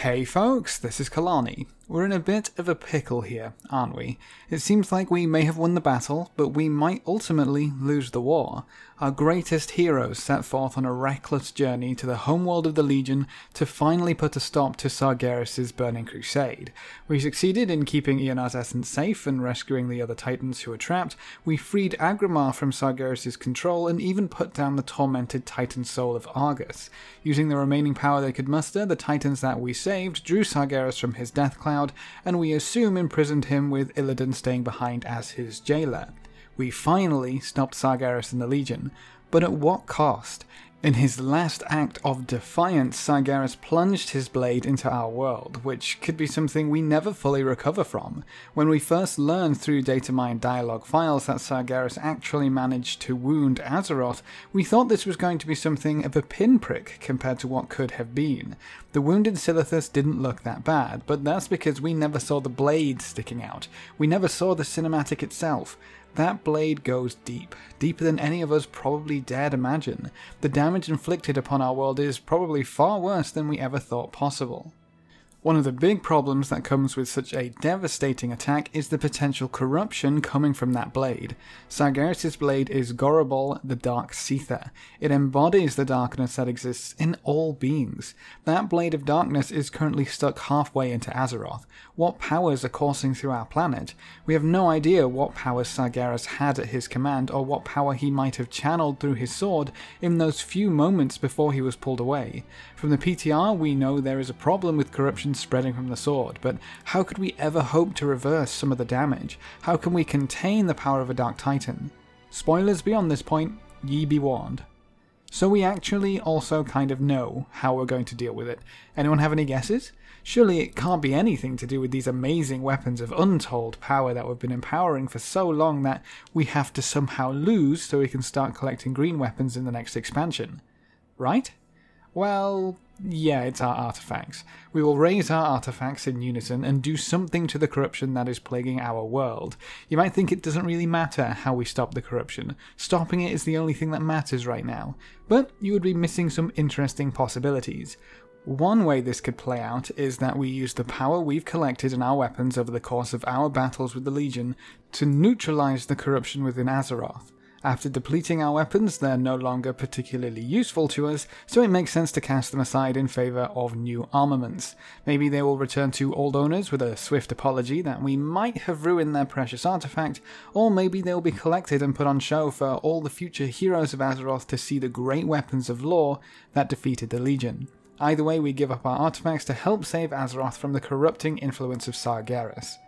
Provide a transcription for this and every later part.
Hey folks, this is Kelani. We're in a bit of a pickle here, aren't we? It seems like we may have won the battle, but we might ultimately lose the war. Our greatest heroes set forth on a reckless journey to the homeworld of the Legion to finally put a stop to Sargeras' burning crusade. We succeeded in keeping Ionar's essence safe and rescuing the other titans who were trapped. We freed Agramar from Sargeras' control and even put down the tormented titan soul of Argus. Using the remaining power they could muster, the titans that we saved drew Sargeras from his death cloud, and we assume imprisoned him with Illidan staying behind as his jailer. We finally stopped Sargeras and the Legion, but at what cost? In his last act of defiance, Sargeras plunged his blade into our world, which could be something we never fully recover from. When we first learned through data mined dialogue files that Sargeras actually managed to wound Azeroth, we thought this was going to be something of a pinprick compared to what could have been. The wounded Silithus didn't look that bad, but that's because we never saw the blade sticking out. We never saw the cinematic itself. That blade goes deep, deeper than any of us probably dared imagine. The damage inflicted upon our world is probably far worse than we ever thought possible. One of the big problems that comes with such a devastating attack is the potential corruption coming from that blade. Sargeras' blade is Gorobol, the Dark Seether. It embodies the darkness that exists in all beings. That blade of darkness is currently stuck halfway into Azeroth. What powers are coursing through our planet? We have no idea what powers Sargeras had at his command or what power he might have channeled through his sword in those few moments before he was pulled away. From the PTR, we know there is a problem with corruption spreading from the sword, but how could we ever hope to reverse some of the damage? How can we contain the power of a Dark Titan? Spoilers beyond this point, ye be warned. So we actually also kind of know how we're going to deal with it. Anyone have any guesses? Surely it can't be anything to do with these amazing weapons of untold power that we've been empowering for so long that we have to somehow lose so we can start collecting green weapons in the next expansion. Right? Well, yeah, it's our artifacts. We will raise our artifacts in unison and do something to the corruption that is plaguing our world. You might think it doesn't really matter how we stop the corruption. Stopping it is the only thing that matters right now. But you would be missing some interesting possibilities. One way this could play out is that we use the power we've collected in our weapons over the course of our battles with the Legion to neutralize the corruption within Azeroth. After depleting our weapons, they're no longer particularly useful to us, so it makes sense to cast them aside in favour of new armaments. Maybe they will return to old owners with a swift apology that we might have ruined their precious artifact, or maybe they will be collected and put on show for all the future heroes of Azeroth to see the great weapons of lore that defeated the Legion. Either way, we give up our artifacts to help save Azeroth from the corrupting influence of Sargeras.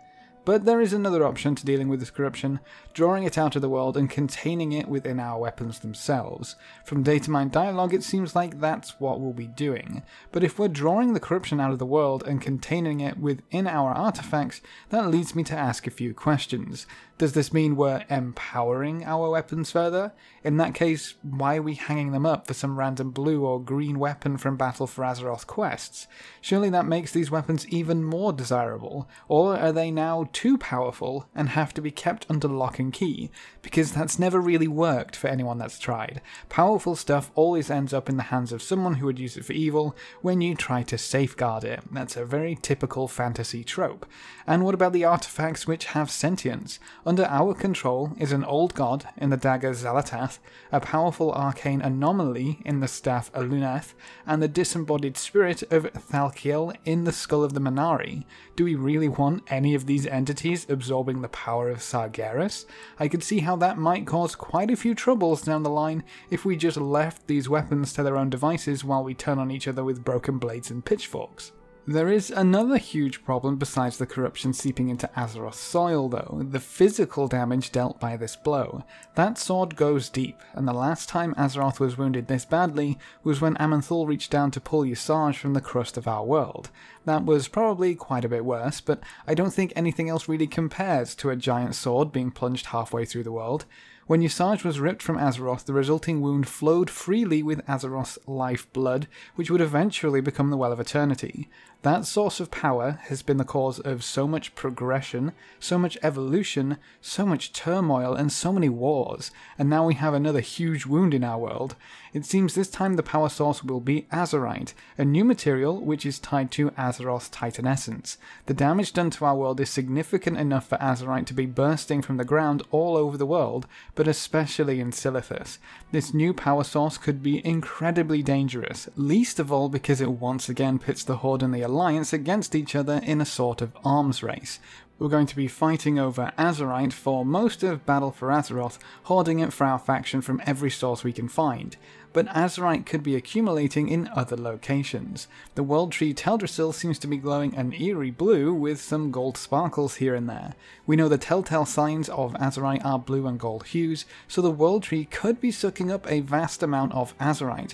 But there is another option to dealing with this corruption, drawing it out of the world and containing it within our weapons themselves. From data mined dialogue, it seems like that's what we'll be doing. But if we're drawing the corruption out of the world and containing it within our artifacts, that leads me to ask a few questions. Does this mean we're empowering our weapons further? In that case, why are we hanging them up for some random blue or green weapon from Battle for Azeroth quests? Surely that makes these weapons even more desirable, or are they now too powerful and have to be kept under lock and key? Because that's never really worked for anyone that's tried. Powerful stuff always ends up in the hands of someone who would use it for evil when you try to safeguard it. That's a very typical fantasy trope. And what about the artifacts which have sentience? Under our control is an old god in the dagger Xalatath, a powerful arcane anomaly in the staff Alunath, and the disembodied spirit of Thalkiel in the skull of the Manari. Do we really want any of these entities absorbing the power of Sargeras? I could see how that might cause quite a few troubles down the line if we just left these weapons to their own devices while we turn on each other with broken blades and pitchforks. There is another huge problem besides the corruption seeping into Azeroth's soil though, the physical damage dealt by this blow. That sword goes deep, and the last time Azeroth was wounded this badly was when Aman'Thul reached down to pull Usage from the crust of our world. That was probably quite a bit worse, but I don't think anything else really compares to a giant sword being plunged halfway through the world. When Usage was ripped from Azeroth, the resulting wound flowed freely with Azeroth's life blood, which would eventually become the Well of Eternity. That source of power has been the cause of so much progression, so much evolution, so much turmoil, and so many wars, and now we have another huge wound in our world. It seems this time the power source will be Azerite, a new material which is tied to Azeroth's Titan essence. The damage done to our world is significant enough for Azerite to be bursting from the ground all over the world, but especially in Silithus. This new power source could be incredibly dangerous, least of all because it once again pits the Horde and the Alliance against each other in a sort of arms race. We're going to be fighting over Azerite for most of Battle for Azeroth, hoarding it for our faction from every source we can find. But Azerite could be accumulating in other locations. The World Tree Teldrassil seems to be glowing an eerie blue with some gold sparkles here and there. We know the telltale signs of Azerite are blue and gold hues, so the World Tree could be sucking up a vast amount of Azerite.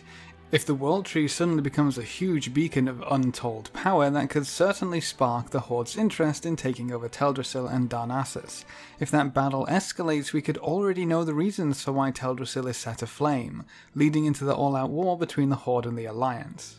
If the World Tree suddenly becomes a huge beacon of untold power, that could certainly spark the Horde's interest in taking over Teldrassil and Darnassus. If that battle escalates, we could already know the reasons for why Teldrassil is set aflame, leading into the all-out war between the Horde and the Alliance.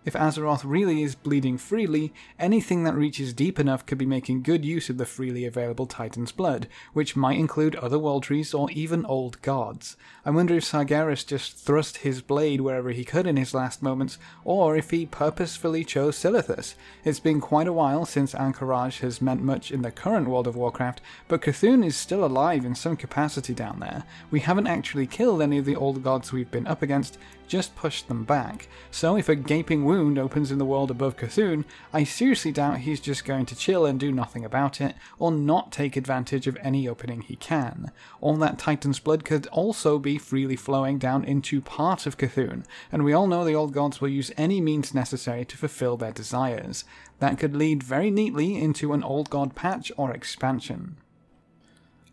If Azeroth really is bleeding freely, anything that reaches deep enough could be making good use of the freely available Titan's blood, which might include other world trees or even old gods. I wonder if Sargeras just thrust his blade wherever he could in his last moments, or if he purposefully chose Silithus. It's been quite a while since Anchorage has meant much in the current World of Warcraft, but Cthulhu is still alive in some capacity down there. We haven't actually killed any of the old gods we've been up against, just pushed them back. So if a gaping wound opens in the world above Cthulhu, I seriously doubt he's just going to chill and do nothing about it, or not take advantage of any opening he can. All that Titan's blood could also be freely flowing down into part of Cthulhu, and we all know the old gods will use any means necessary to fulfill their desires. That could lead very neatly into an old god patch or expansion.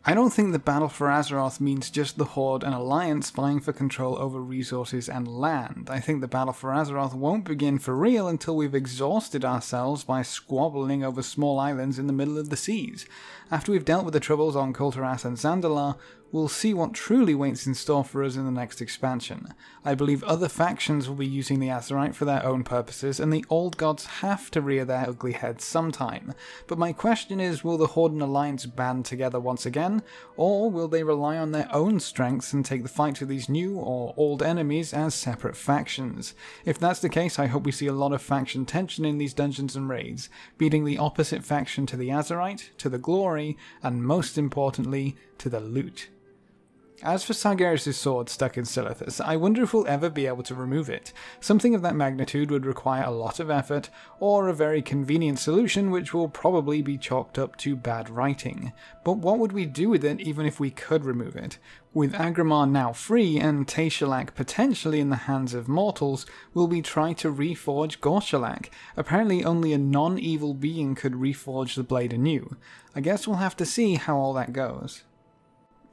I don't think the Battle for Azeroth means just the Horde and Alliance vying for control over resources and land. I think the Battle for Azeroth won't begin for real until we've exhausted ourselves by squabbling over small islands in the middle of the seas. After we've dealt with the troubles on Kulturas and Zandalar, we'll see what truly waits in store for us in the next expansion. I believe other factions will be using the Azerite for their own purposes, and the old gods have to rear their ugly heads sometime. But my question is, will the Horde and Alliance band together once again, or will they rely on their own strengths and take the fight to these new or old enemies as separate factions? If that's the case, I hope we see a lot of faction tension in these dungeons and raids, beating the opposite faction to the Azerite, to the glory, and most importantly, to the loot. As for Sargeras' sword stuck in Silithus, I wonder if we'll ever be able to remove it. Something of that magnitude would require a lot of effort, or a very convenient solution which will probably be chalked up to bad writing. But what would we do with it even if we could remove it? With Agramar now free and Tayshalak potentially in the hands of mortals, will we try to reforge Gorshalak? Apparently only a non-evil being could reforge the blade anew. I guess we'll have to see how all that goes.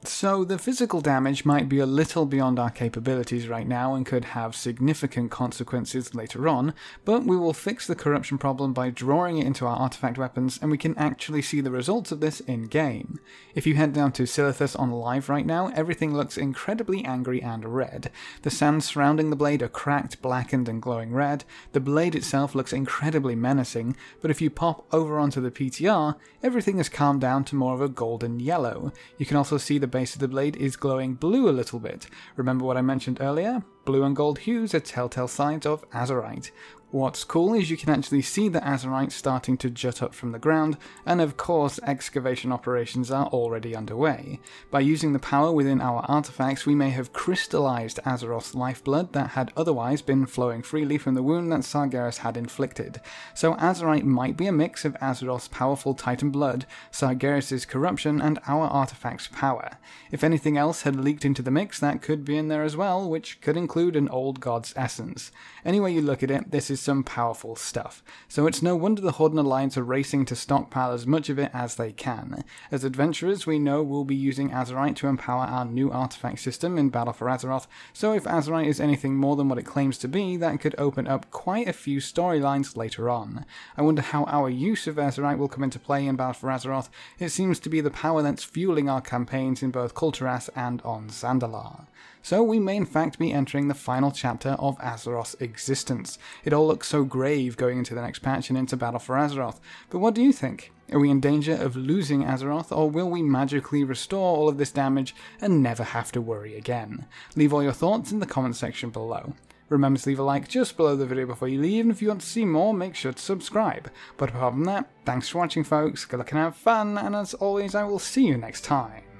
So the physical damage might be a little beyond our capabilities right now and could have significant consequences later on, but we will fix the corruption problem by drawing it into our artifact weapons, and we can actually see the results of this in-game. If you head down to Silithus on live right now, everything looks incredibly angry and red. The sands surrounding the blade are cracked, blackened and glowing red. The blade itself looks incredibly menacing, but if you pop over onto the PTR, everything has calmed down to more of a golden yellow. You can also see the base of the blade is glowing blue a little bit. Remember what I mentioned earlier? Blue and gold hues are telltale signs of Azerite. What's cool is you can actually see the Azerite starting to jut up from the ground, and of course excavation operations are already underway. By using the power within our artifacts, we may have crystallized Azeroth's lifeblood that had otherwise been flowing freely from the wound that Sargeras had inflicted. So Azerite might be a mix of Azeroth's powerful Titan blood, Sargeras' corruption, and our artifact's power. If anything else had leaked into the mix, that could be in there as well, which could include an old god's essence. Any way you look at it, this is some powerful stuff, so it's no wonder the Horde and Alliance are racing to stockpile as much of it as they can. As adventurers, we know we'll be using Azerite to empower our new artifact system in Battle for Azeroth, so if Azerite is anything more than what it claims to be, that could open up quite a few storylines later on. I wonder how our use of Azerite will come into play in Battle for Azeroth. It seems to be the power that's fueling our campaigns in both Kulturas and on Zandalar. So we may in fact be entering the final chapter of Azeroth's existence. It all look so grave going into the next patch and into Battle for Azeroth. But what do you think? Are we in danger of losing Azeroth, or will we magically restore all of this damage and never have to worry again? Leave all your thoughts in the comment section below. Remember to leave a like just below the video before you leave, and if you want to see more, make sure to subscribe. But apart from that, thanks for watching folks, good luck and have fun, and as always I will see you next time.